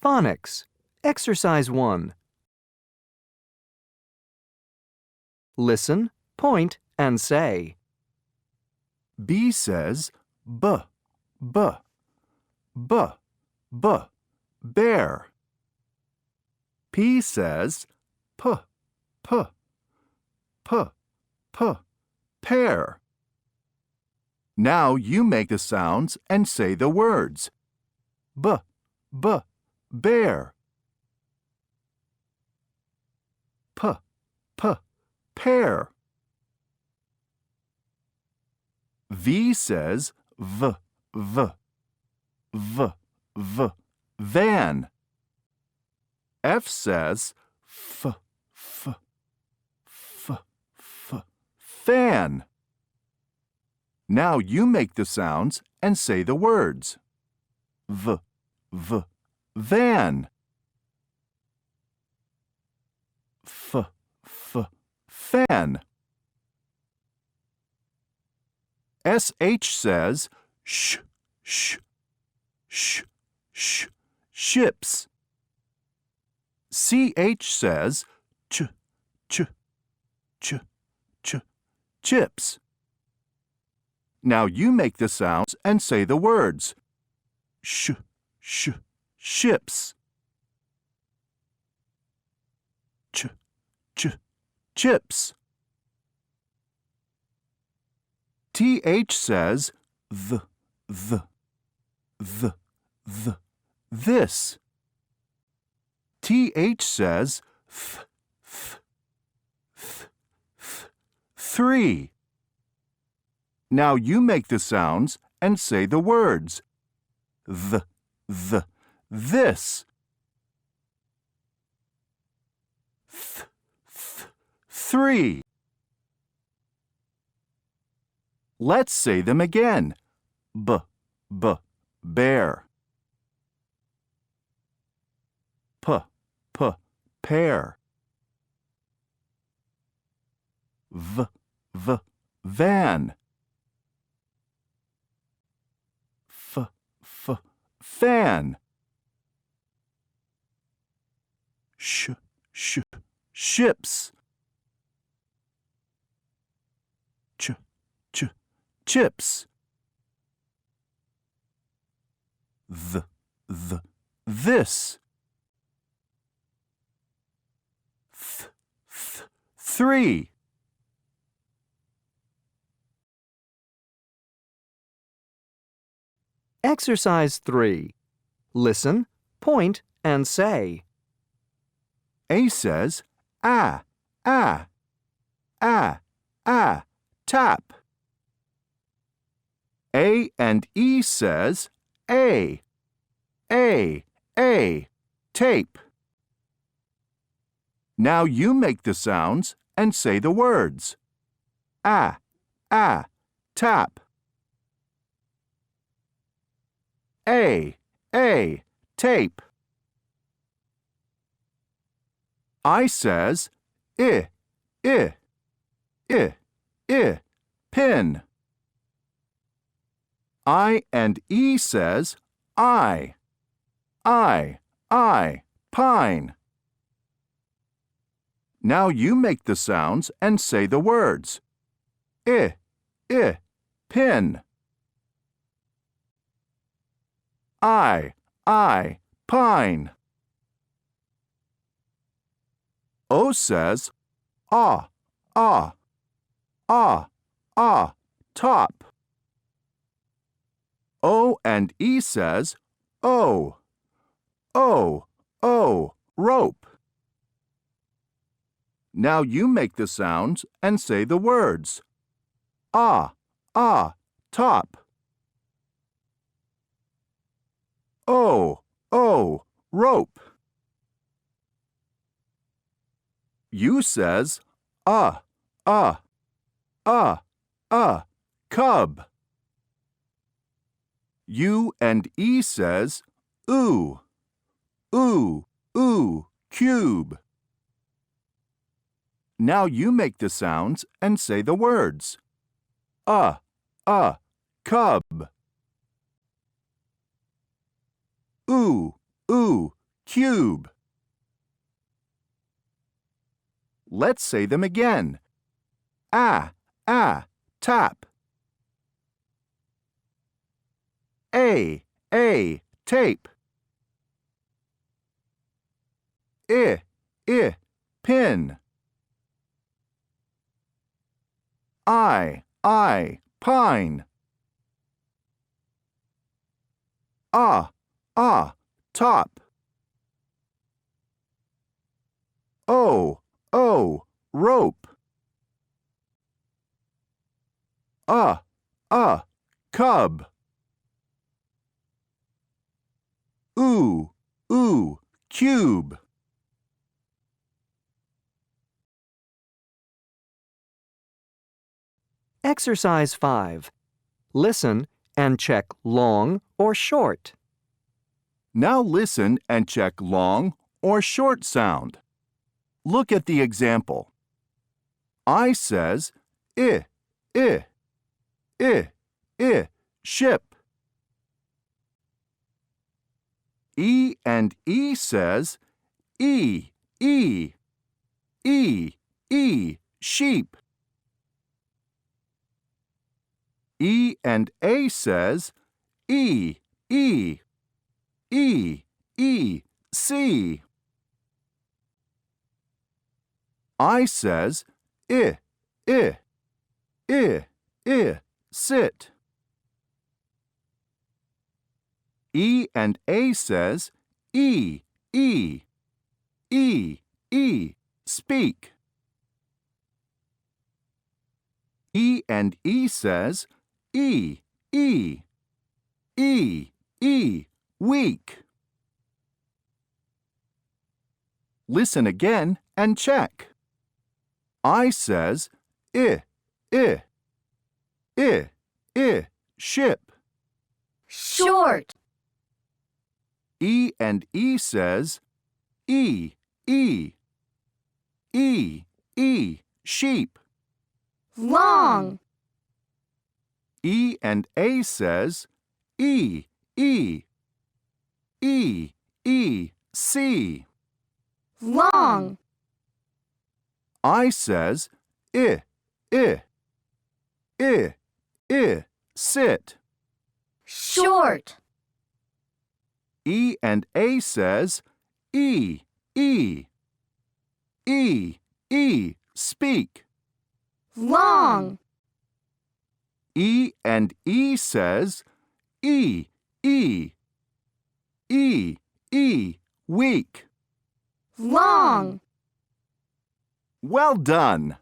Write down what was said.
Phonics. Exercise 1. Listen, point, and say. B says b, b, b, b, bear. P says p, p, p, p, pear. Now you make the sounds and say the words. B, b, bear. P, p, pear. V says v, v, v, v, van. F says f, f, f, f, fan. Now you make the sounds and say the words. V, v, van. F, f, fan. SH says sh, sh, sh, sh, ships. CH says ch, ch, ch, ch, chips. Now you make the sounds and say the words. Sh, sh, ships. Ch, ch, chips. TH says th, this. TH says three. Now you make the sounds and say the words. This. Three. Let's say them again. B, bear. P, pear. V, van. F, fan. Sh, ships. Ch, chips. This. Three. Exercise 3. Listen, point, and say. A says tap. A and E says A, tape. Now you make the sounds and say the words. Tap. A, tape. I says pin. I and E says I, pine. Now you make the sounds and say the words. Pin. I, pine. O says top. O and E says rope. Now you make the sounds and say the words. Top. Rope. U says cub. U and E says ooh, cube. Now you make the sounds and say the words. Cub. Ooh, cube. Let's say them again. Tap. A, tape. Pin. I, pine. Top. O, rope. Cub. Cube. Exercise 5. Listen and check long or short. Now listen and check long or short sound. Look at the example. I says, ship. E and E says, sheep. E and A says, see. I says, sit. E and A says, speak. E and E says, week. Listen again and check. I says, ship. Short. E and E says, sheep. Long. E and A says, see. Long. I says, sit. Short. E and A says, speak. Long. E and E says, week. Long. Well done!